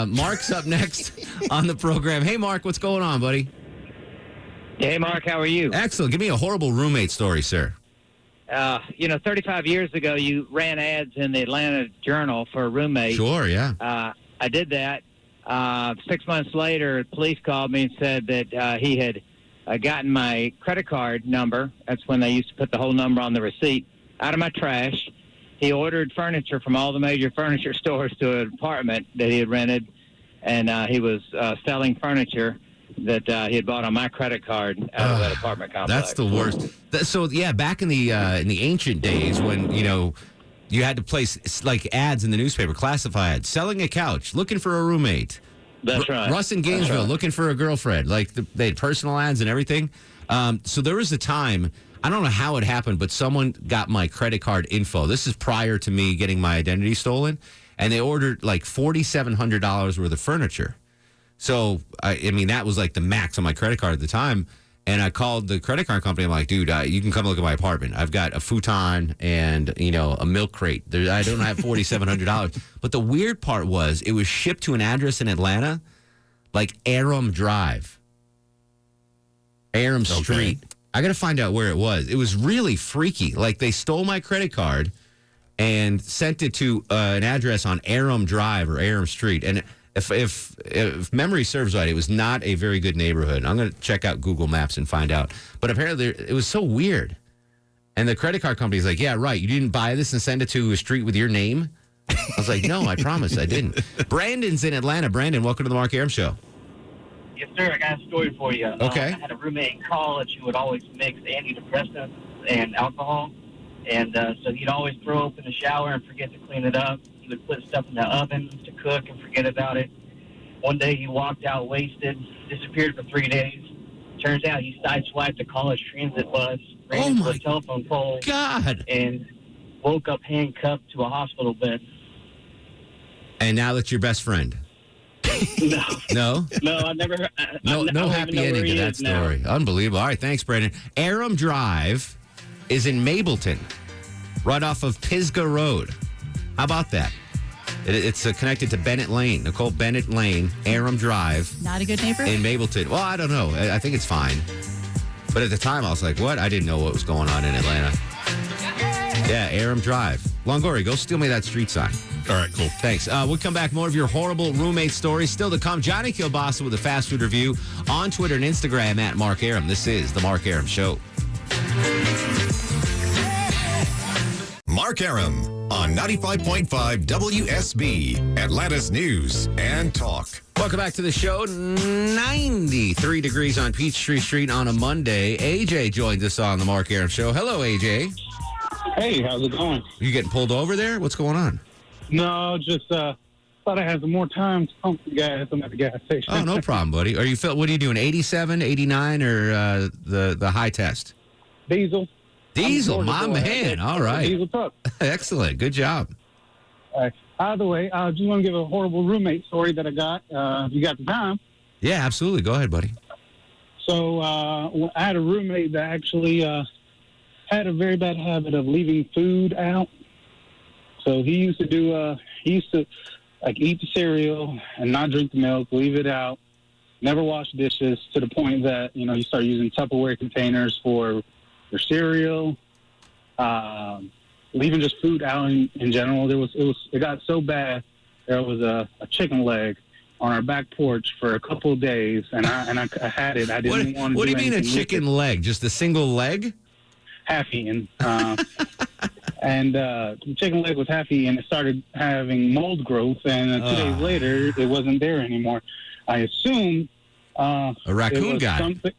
Mark's up next on the program. Hey, Mark, what's going on, buddy? Hey, Mark, how are you? Excellent. Give me a horrible roommate story, sir. 35 years ago, you ran ads in the Atlanta Journal for a roommate. Sure, yeah. I did that. 6 months later, police called me and said that he had gotten my credit card number. That's when they used to put the whole number on the receipt out of my trash. He ordered furniture from all the major furniture stores to an apartment that he had rented, and he was selling furniture that he had bought on my credit card out of that apartment complex. That's the worst. So, yeah, back in the ancient days when, you had to place like ads in the newspaper, classify ads, selling a couch, looking for a roommate. That's right. Russ in Gainesville looking for a girlfriend. Like they had personal ads and everything. So there was a time, I don't know how it happened, but someone got my credit card info. This is prior to me getting my identity stolen. And they ordered like $4,700 worth of furniture. So, I mean, that was like the max on my credit card at the time. And I called the credit card company. I'm like, dude, you can come look at my apartment. I've got a futon and, a milk crate. I don't have $4,700. But the weird part was it was shipped to an address in Atlanta, like Arum Drive. Arum Street. I got to find out where it was. It was really freaky. Like, they stole my credit card, and sent it to an address on Arum Drive or Arum Street. And if memory serves right, it was not a very good neighborhood. I'm going to check out Google Maps and find out. But apparently it was so weird. And the credit card company's like, yeah, right. You didn't buy this and send it to a street with your name? I was like, no, I promise I didn't. Brandon's in Atlanta. Brandon, welcome to the Mark Arum Show. Yes, sir. I got a story for you. Okay. I had a roommate in college who would always mix antidepressants and alcohol. And so he'd always throw open the shower and forget to clean it up. He would put stuff in the oven to cook and forget about it. One day he walked out wasted, disappeared for 3 days. Turns out he sideswiped a college transit bus, ran into a telephone pole, and woke up handcuffed to a hospital bed. And now that's your best friend? No. No? No, I've never. No happy ending to that story. Now. Unbelievable. All right, thanks, Brandon. Arum Drive is in Mableton, right off of Pisgah Road. How about that? It's connected to Bennett Lane, Nicole Bennett Lane, Arum Drive. Not a good neighbor? In Mableton. Well, I don't know. I think it's fine. But at the time, I was like, what? I didn't know what was going on in Atlanta. Yeah, Arum Drive. Longoria, go steal me that street sign. All right, cool. Thanks. We'll come back. More of your horrible roommate stories still to come. Johnny Kielbasa with a fast food review on Twitter and Instagram at Mark Arum. This is The Mark Arum Show. Mark Arum on 95.5 WSB, Atlanta's News and Talk. Welcome back to the show. 93 degrees on Peachtree Street on a Monday. AJ joins us on The Mark Arum Show. Hello, AJ. Hey, how's it going? You getting pulled over there? What's going on? No, just thought I had some more time to pump the gas. I'm at the gas station. Oh, no problem, buddy. What are you doing, 87, 89, or the high test? Diesel. Diesel, my man. All right. Diesel truck. Excellent. Good job. All right. Either way, I just want to give a horrible roommate story that I got. If you got the time. Yeah, absolutely. Go ahead, buddy. So I had a roommate that actually had a very bad habit of leaving food out. So he used to like eat the cereal and not drink the milk, leave it out, never wash dishes, to the point that, you start using Tupperware containers for your cereal, leaving just food out in general. It got so bad. There was a chicken leg on our back porch for a couple of days, and I had it. I didn't want to. What do you mean a chicken leg? Just a single leg? Half eaten. And the chicken leg was half eaten. It started having mold growth, and 2 days later, it wasn't there anymore. I assume a raccoon got it.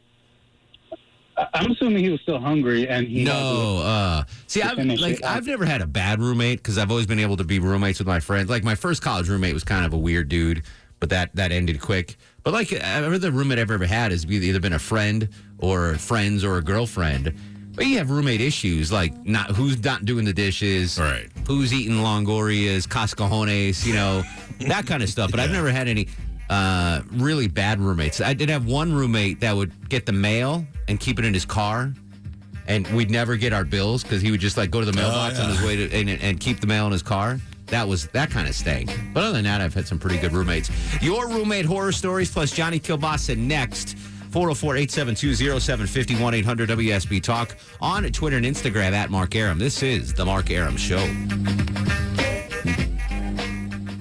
I'm assuming he was still hungry, and he. No, see, I've never had a bad roommate because I've always been able to be roommates with my friends. Like my first college roommate was kind of a weird dude, but that ended quick. But like every the roommate I've ever had has either been a friend or friends or a girlfriend. But you have roommate issues, like who's not doing the dishes, right? Who's eating Longorias, cascajones, that kind of stuff. But I've never had any really bad roommates. I did have one roommate that would get the mail and keep it in his car, and we'd never get our bills because he would just go to the mailbox on his way to and keep the mail in his car. That kind of stank. But other than that, I've had some pretty good roommates. Your roommate horror stories plus Johnny Kielbasa next. 404-872-0750, 1-800-WSB Talk on Twitter and Instagram at Mark Arum. This is The Mark Arum Show.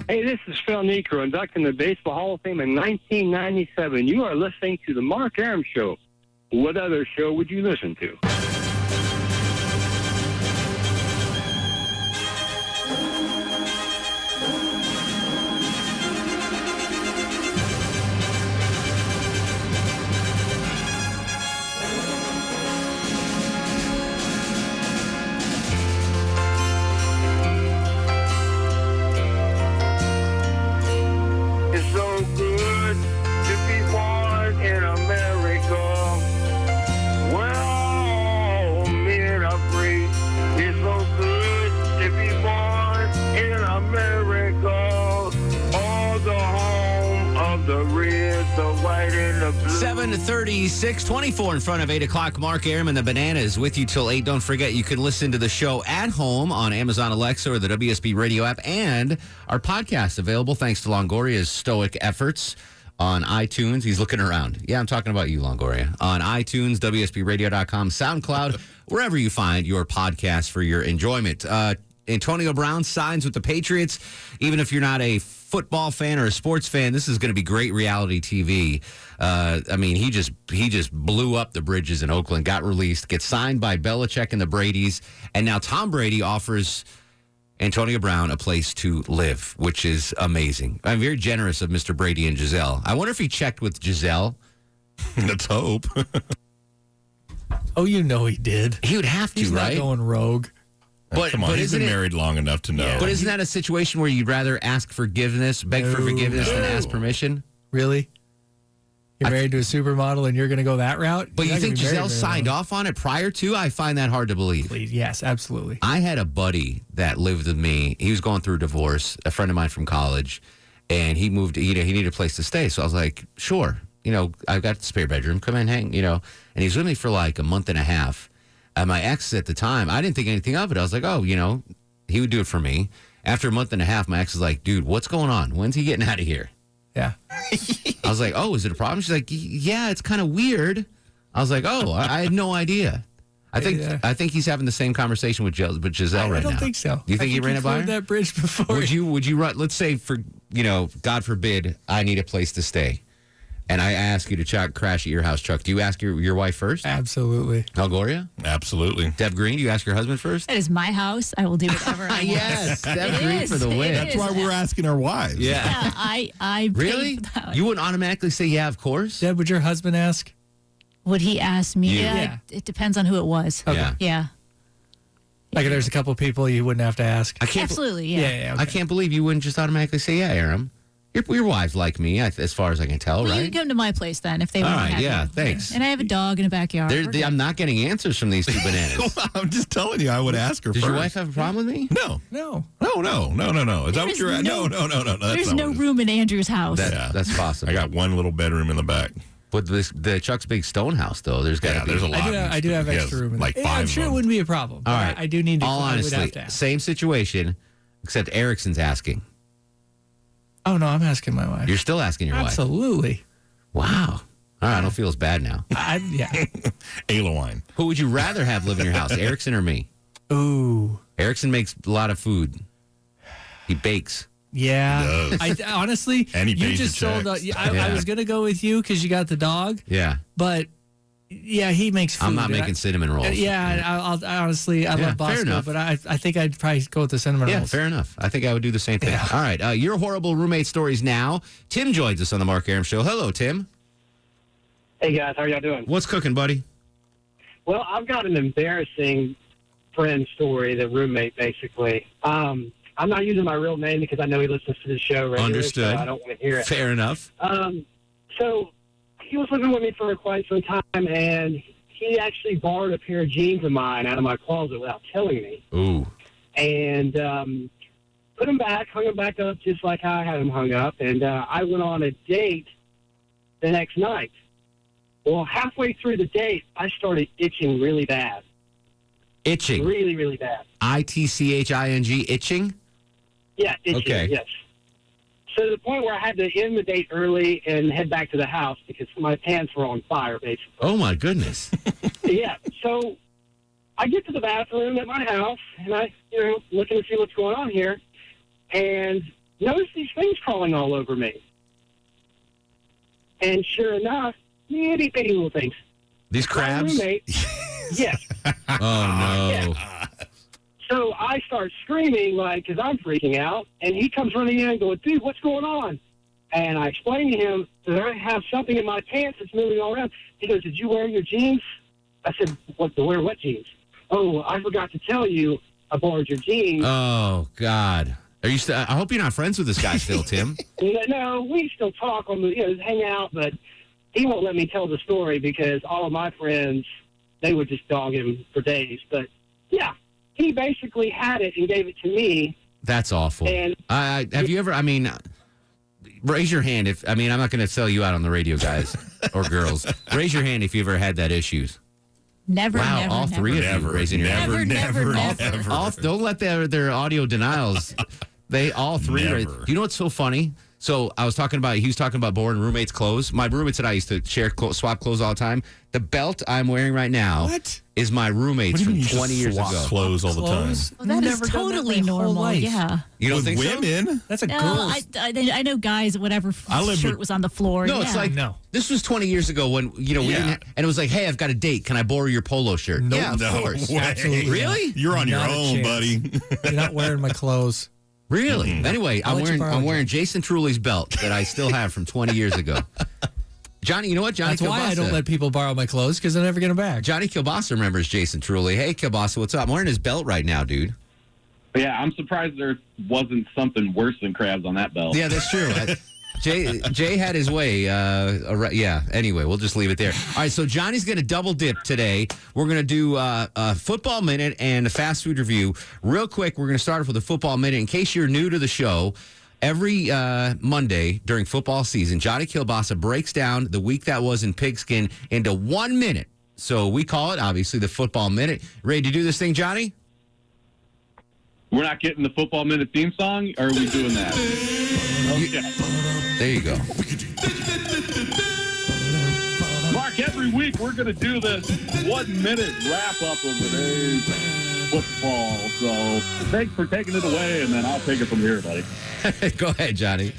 Hey, this is Phil Niekro, inducted in the Baseball Hall of Fame in 1997. You are listening to The Mark Arum Show. What other show would you listen to? to be born in America, all the home of the red, the white, and the blue. 7:36, 24 in front of 8 o'clock. Mark Arum and the Bananas with you till 8. Don't forget, you can listen to the show at home on Amazon Alexa or the WSB radio app, and our podcast available thanks to Longoria's stoic efforts on iTunes. He's looking around. Yeah, I'm talking about you, Longoria. On iTunes, WSBradio.com, SoundCloud, wherever you find your podcast for your enjoyment. Antonio Brown signs with the Patriots. Even if you're not a football fan or a sports fan, this is going to be great reality TV. I mean, he just blew up the bridges in Oakland, got released, gets signed by Belichick and the Bradys, and now Tom Brady offers Antonio Brown a place to live, which is amazing. I'm very generous of Mr. Brady and Giselle. I wonder if he checked with Giselle. Let's hope. Oh, you know he did. He would have to, He's right? not going rogue. But come on, he's been married long enough to know. Yeah. But isn't that a situation where you'd rather ask forgiveness, beg for forgiveness, than ask permission? Really? You're married to a supermodel and you're going to go that route? But you think Giselle signed off on it prior to? I find that hard to believe. Yes, absolutely. I had a buddy that lived with me. He was going through a divorce, a friend of mine from college, and he moved. He needed a place to stay. So I was like, sure. I've got the spare bedroom. Come in, hang, And he was with me for like a month and a half. And my ex at the time, I didn't think anything of it. I was like, oh, he would do it for me. After a month and a half, my ex was like, dude, what's going on? When's he getting out of here? Yeah. I was like, oh, is it a problem? She's like, yeah, it's kind of weird. I was like, oh, I had no idea. I think he's having the same conversation with Giselle right now. I don't think so. You think he ran it by her? That bridge before. Would you run? Let's say God forbid, I need a place to stay, and I ask you to crash at your house, Chuck. Do you ask your wife first? Absolutely. Algoria? Absolutely. Deb Green, do you ask your husband first? That is my house. I will do whatever I want. Yes, Deb Green for the win. That's why we're asking our wives. Yeah. I really? You wouldn't automatically say, yeah, of course? Deb, would your husband ask? Would he ask me? Yeah. It depends on who it was. Okay. Yeah. Like if there's a couple people you wouldn't have to ask. Absolutely, yeah. Okay. I can't believe you wouldn't just automatically say, yeah, Arum. Your wife's like me, as far as I can tell, Well, right? you can come to my place then if they All want right, to have yeah, you. thanks. And I have a dog in a backyard. I'm not getting answers from these two bananas. I'm just telling you, I would ask her Does first. your wife have a problem with me? No. No. Is that what you're at? No. That's There's not no what it is. room in Andrew's house. That's possible. I got one little bedroom in the back. But the Chuck's big stone house, though, there's got to be. There's a lot. I do have extra room in like there. five. I'm sure it wouldn't be a problem. All right. I do need to. All I would honestly, have to ask. same situation, except Erickson's asking. Oh, no, I'm asking my wife. You're still asking your wife? Absolutely. Wow. All right, I don't feel as bad now. Yeah. Aloine. Who would you rather have live in your house, Erickson or me? Ooh. Erickson makes a lot of food. He bakes. Yeah. I honestly, And he you pays just your sold. checks. I was gonna go with you because you got the dog. Yeah. But yeah, he makes food. I'm not making cinnamon rolls. I honestly, I Yeah, love fair Bosco, enough. but I think I'd probably go with the cinnamon Yeah, rolls. fair enough. I think I would do the same thing. Yeah. All right. Your horrible roommate stories now. Tim joins us on the Mark Arum Show. Hello, Tim. Hey, guys. How y'all doing? What's cooking, buddy? Well, I've got an embarrassing friend story, the roommate, basically. I'm not using my real name because I know he listens to the show regularly. Understood. So I don't want to hear it. Fair enough. So he was living with me for quite some time, and he actually borrowed a pair of jeans of mine out of my closet without telling me. Ooh. And put them back, hung them back up just like I had them hung up. And I went on a date the next night. Well, halfway through the date, I started itching really bad. Itching? Really, really bad. ITCHING, itching? Yeah, itching, Okay. yes. So to the point where I had to end the date early and head back to the house because my pants were on fire, basically. Oh, my goodness. Yeah, so I get to the bathroom at my house, and I, looking to see what's going on here, and notice these things crawling all over me. And sure enough, itty bitty little things. These crabs? My roommate, yes. Oh, no. Yeah. So I start screaming, because I'm freaking out, and he comes running in and going, dude, what's going on? And I explain to him that I have something in my pants that's moving all around. He goes, did you wear your jeans? I said, to wear what jeans? Oh, I forgot to tell you I borrowed your jeans. Oh, God. Are you still? I hope you're not friends with this guy still, Tim. No, we still talk on the, hang out, but he won't let me tell the story because all of my friends, they would just dog him for days. But, yeah, he basically had it and gave it to me. That's awful. And have you ever, raise your hand if, I'm not going to sell you out on the radio, guys or girls. Raise your hand if you ever had that issues. Never, wow, never, all three never. of you raising your hand. Never. Don't let their audio denials. They all three. Never. Do you know what's so funny? So he was talking about borrowing roommates' clothes. My roommates and I used to swap clothes all the time. The belt I'm wearing right now is my roommate's from 20 years ago. Clothes all the time. Well, that is totally normal. Yeah. You don't think women? That's a No, girl. I know guys, whatever shirt was on the floor. No, yeah. it's like this was 20 years ago when we didn't, and it was like, hey, I've got a date. Can I borrow your polo shirt? No, yeah, of no course. way. Absolutely. Really? You're on your Not a own, chance. buddy. You're not wearing my clothes. Really? Anyway, I'll let you borrow I'm it. wearing Jason Trulli's belt that I still have from 20 years ago. Johnny, you know what? Johnny That's why I Kielbasa- don't let people borrow my clothes, because I never get them back. Johnny Kielbasa remembers Jason Trulli. Hey, Kielbasa, what's up? I'm wearing his belt right now, dude. Yeah, I'm surprised there wasn't something worse than crabs on that belt. Yeah, that's true. Jay had his way. Yeah, anyway, we'll just leave it there. All right, so Johnny's going to double dip today. We're going to do a football minute and a fast food review. Real quick, we're going to start off with a football minute. In case you're new to the show, every Monday during football season, Johnny Kielbasa breaks down the week that was in pigskin into 1 minute. So we call it, obviously, the football minute. Ready to do this thing, Johnny? We're not getting the football minute theme song, or are we doing that? Okay. There you go. Mark, every week we're going to do this 1 minute wrap up of today's football. So thanks for taking it away, and then I'll take it from here, buddy. Go ahead, Johnny.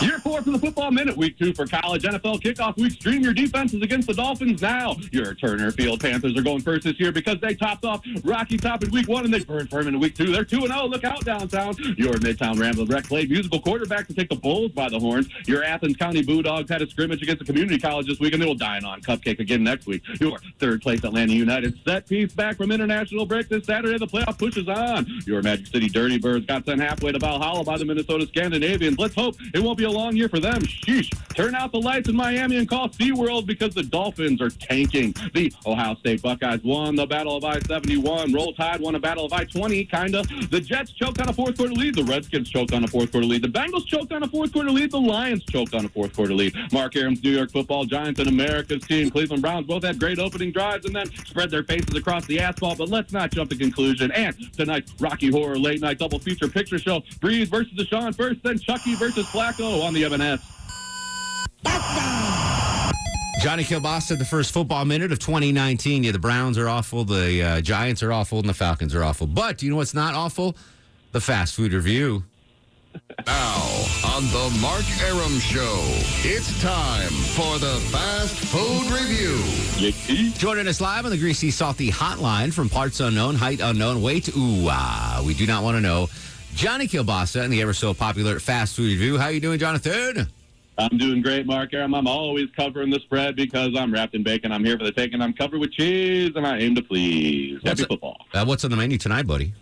Year 4 for the football minute, week 2 for college NFL kickoff week. Stream your defenses against the Dolphins now. Your Turner Field Panthers are going first this year because they topped off Rocky Top in week 1 and they burned Furman in week 2. They're 2-0. Look out downtown. Your Midtown Ramblin' Wreck played musical quarterback to take the Bulls by the horns. Your Athens County Bulldogs had a scrimmage against a community college this week and they will dine on cupcake again next week. Your third place Atlanta United set piece back from international break this Saturday. The playoff pushes on. Your Magic City Dirty Birds got sent halfway to Valhalla by the Minnesota Scandinavians. Let's hope it won't be a long year for them. Sheesh. Turn out the lights in Miami and call SeaWorld because the Dolphins are tanking. The Ohio State Buckeyes won the Battle of I-71. Roll Tide won a Battle of I-20, kind of. The Jets choked on a fourth quarter lead. The Redskins choked on a fourth quarter lead. The Bengals choked on a fourth quarter lead. The Lions choked on a fourth quarter lead. Mark Arum's New York Football Giants and America's team, Cleveland Browns, both had great opening drives and then spread their faces across the asphalt. But let's not jump to conclusion. And tonight's Rocky Horror late night double feature picture show. Breeze versus Deshaun first, then Chucky versus Flacco on the M&S. Johnny Kielbasa, the first football minute of 2019. Yeah, the Browns are awful, the Giants are awful, and the Falcons are awful. But do you know what's not awful? The fast food review. Now, on the Mark Arum Show, it's time for the fast food review. Joining us live on the Greasy Salty Hotline from parts unknown, height unknown, weight, we do not want to know. Johnny Kielbasa and the ever so popular fast food review. How you doing, Jonathan? I'm doing great, Mark Arum. I'm always covering the spread because I'm wrapped in bacon. I'm here for the taking. I'm covered with cheese, and I aim to please. Happy football. What's on the menu tonight, buddy?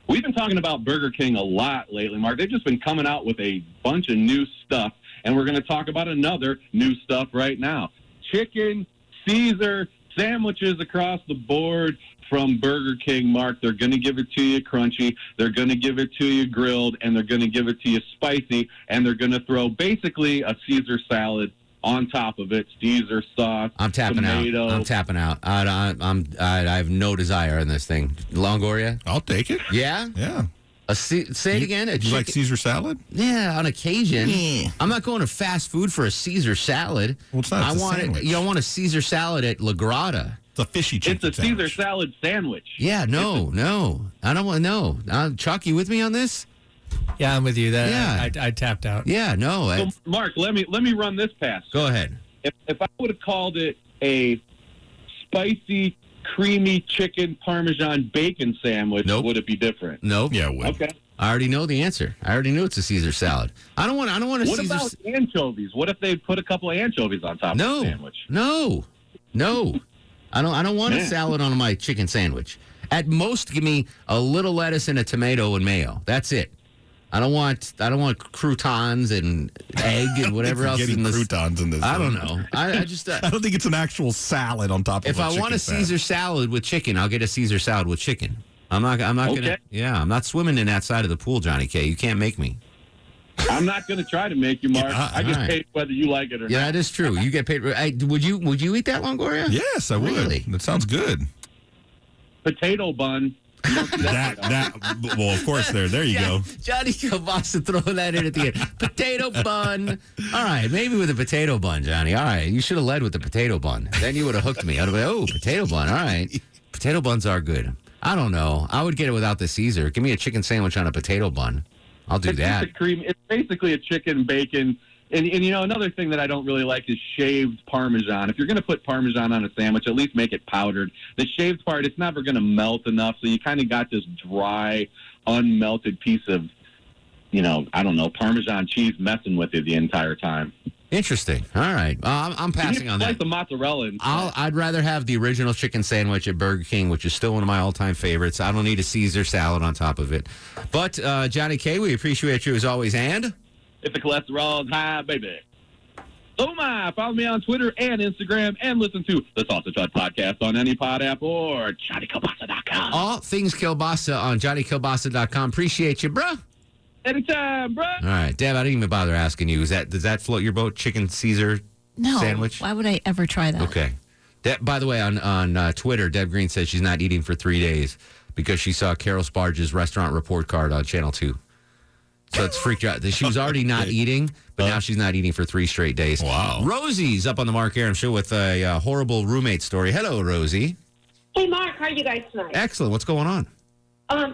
We've been talking about Burger King a lot lately, Mark. They've just been coming out with a bunch of new stuff, and we're going to talk about another new stuff right now. Chicken Caesar sandwiches across the board from Burger King, Mark. They're going to give it to you crunchy, they're going to give it to you grilled, and they're going to give it to you spicy, and they're going to throw basically a Caesar salad on top of it, Caesar sauce, I'm tapping tomato. out. I'm tapping out. I have no desire in this thing. Longoria? I'll take it. Yeah? Yeah. Say it again. You like Caesar salad? Yeah, on occasion. Yeah. I'm not going to fast food for a Caesar salad. Well, it's not. It's a sandwich. I want a Caesar salad at La Grata. It's a fishy chicken It's a Caesar salad sandwich. Yeah, no. I don't want no. Chuck, you with me on this? Yeah, I'm with you. Yeah. I tapped out. Yeah, no. So, Mark, let me run this past. Go ahead. If I would have called it a spicy, creamy chicken Parmesan bacon sandwich, would it be different? Nope. Yeah, it would. Okay. I already know the answer. I already knew it's a Caesar salad. I don't want a What Caesar. about anchovies? What if they put a couple of anchovies on top of the sandwich? No. I don't want a salad on my chicken sandwich. At most, give me a little lettuce and a tomato and mayo. That's it. I don't want croutons and egg and whatever else. Getting croutons in this. I don't know. I just. I don't think it's an actual salad on top of. If I want a Caesar salad with chicken, I'll get a Caesar salad with chicken. I'm not gonna. Yeah, I'm not swimming in that side of the pool, Johnny K. You can't make me. I'm not going to try to make you, Mark. I get paid whether you like it or not. Yeah, that is true. You get paid. Would you eat that, Longoria? Yes, I would. Really? That sounds good. potato bun. You don't see that. Well, of course, there you go. Johnny Kielbasa throwing that in at the end. Potato bun. All right, maybe with a potato bun, Johnny. All right, you should have led with the potato bun. Then you would have hooked me. I'd have been, oh, potato bun. All right. Potato buns are good. I don't know. I would get it without the Caesar. Give me a chicken sandwich on a potato bun. I'll do that. It's basically a chicken, bacon. And, you know, another thing that I don't really like is shaved Parmesan. If you're going to put Parmesan on a sandwich, at least make it powdered. The shaved part, it's never going to melt enough, so you kind of got this dry, unmelted piece of, you know, I don't know, Parmesan cheese messing with you the entire time. Interesting. All right. I'm passing on that. Like the mozzarella. I'd rather have the original chicken sandwich at Burger King, which is still one of my all-time favorites. I don't need a Caesar salad on top of it. But, Johnny K., we appreciate you as always, and... If the cholesterol is high, baby. So am I. Follow me on Twitter and Instagram and listen to the Sausage Hut Podcast on any pod app or JohnnyKielbasa.com. All things Kielbasa on JohnnyKielbasa.com. Appreciate you, bruh. Anytime, bruh. All right. Deb, I didn't even bother asking you. Does that float your boat, chicken Caesar sandwich? Why would I ever try that? Okay. By the way, on Twitter, Deb Green says she's not eating for 3 days because she saw Carol Sparge's restaurant report card on Channel 2. So it's freaked her out. She was already not eating, but now she's not eating for 3 straight days. Wow. Rosie's up on the Mark Arum Show with a horrible roommate story. Hello, Rosie. Hey, Mark. How are you guys tonight? Excellent. What's going on?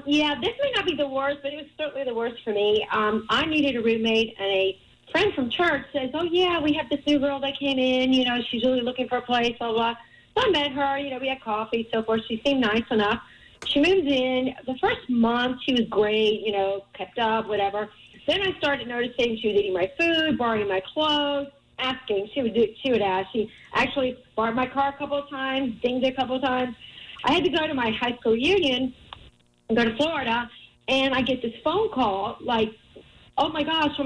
Yeah, this may not be the worst, but it was certainly the worst for me. I needed a roommate, and a friend from church says, oh, yeah, we have this new girl that came in. You know, she's really looking for a place, blah, blah. So I met her. You know, we had coffee, so forth. She seemed nice enough. She moves in. The first month, she was great, you know, kept up, whatever. Then I started noticing she was eating my food, borrowing my clothes, asking. She would ask. She actually borrowed my car a couple of times, dinged it a couple of times. I had to go to my high school reunion and go to Florida, and I get this phone call like, oh, my gosh,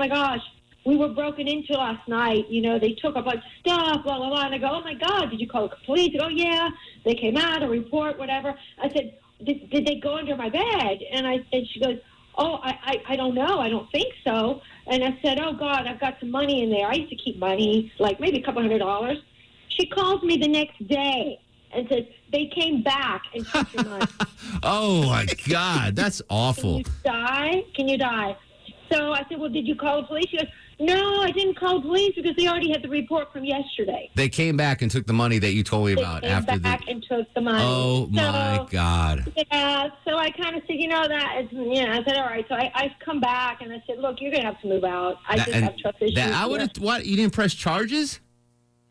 we were broken into last night. You know, they took a bunch of stuff, blah, blah, blah. And I go, oh, my God, did you call the police? I go, yeah, they came out, a report, whatever. I said, did they go under my bed? And she goes, oh, I don't know. I don't think so. And I said, oh, God, I've got some money in there. I used to keep money, like maybe a couple $100. She calls me the next day and says, they came back and took your money. Oh, my God. That's awful. Can you die? So I said, well, did you call the police? She goes, no, I didn't call the police because they already had the report from yesterday. They came back and took the money that you told me about. They came back and took the money. Oh, my God. Yeah, so I kind of said, you know, I said, all right. So I come back and I said, look, you're going to have to move out. I just have trust issues. What? You didn't press charges?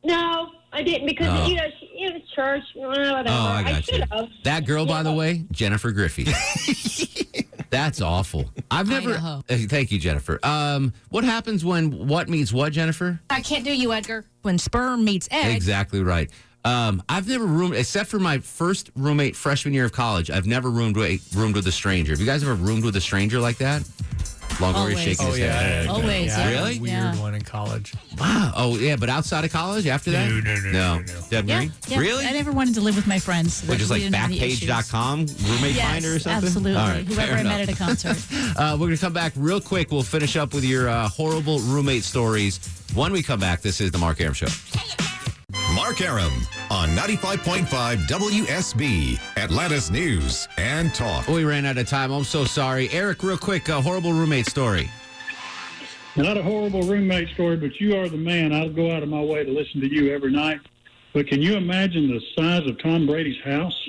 No, I didn't because, you know, it's church, whatever. Oh, I got you. That girl, by the way, Jennifer Griffey. That's awful. I've never. Thank you, Jennifer. What happens when what meets what, Jennifer? I can't do you, Edgar. When sperm meets egg. Exactly right. I've never roomed, except for my first roommate freshman year of college. I've never roomed with a stranger. Have you guys ever roomed with a stranger like that? Longoria's shaking his head. Always. Yeah, really? Weird one in college. Wow. Oh, yeah, but outside of college after that? No. Deb Green? Yeah. Really? I never wanted to live with my friends. Which is like Backpage.com, roommate finder or something? Absolutely. All right, whoever I met at a concert. We're going to come back real quick. We'll finish up with your horrible roommate stories. When we come back, this is The Mark Arum Show. Mark Arum on 95.5 WSB, Atlanta's News and Talk. We ran out of time. I'm so sorry. Eric, real quick, a horrible roommate story. Not a horrible roommate story, but you are the man. I'll go out of my way to listen to you every night. But can you imagine the size of Tom Brady's house?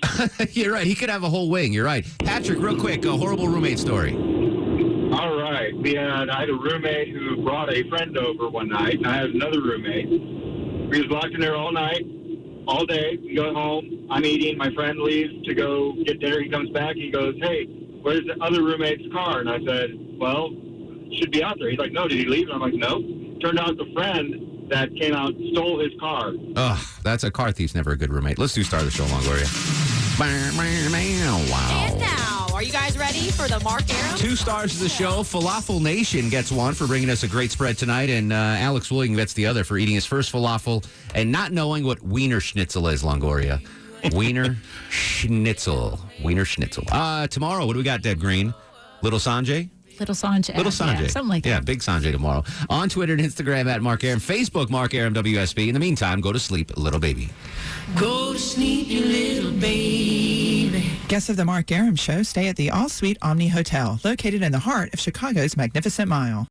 You're right. He could have a whole wing. You're right. Patrick, real quick, a horrible roommate story. All right. I had a roommate who brought a friend over one night, and I had another roommate. We was locked in there all night, all day. We go home. I'm eating. My friend leaves to go get dinner. He comes back. He goes, hey, where's the other roommate's car? And I said, well, it should be out there. He's like, no, did he leave? And I'm like, no. Turned out the friend that came out stole his car. Ugh, that's a car thief's never a good roommate. Let's do Star of the Show, Longoria. Wow. And now, are you guys ready for the Mark Arum? 2 stars of the show. Falafel Nation gets one for bringing us a great spread tonight, and Alex William gets the other for eating his first falafel and not knowing what Wiener Schnitzel is, Longoria. Wiener Schnitzel. Tomorrow, what do we got, Deb Green? Little Sanjay? Little Sanjay. Little Sanjay. Yeah, something like that. Yeah, big Sanjay tomorrow. On Twitter and Instagram at Mark Arum. Facebook, Mark Arum WSB. In the meantime, go to sleep, little baby. Go to sleep, you little baby. Guests of the Mark Arum Show stay at the All Suite Omni Hotel, located in the heart of Chicago's Magnificent Mile.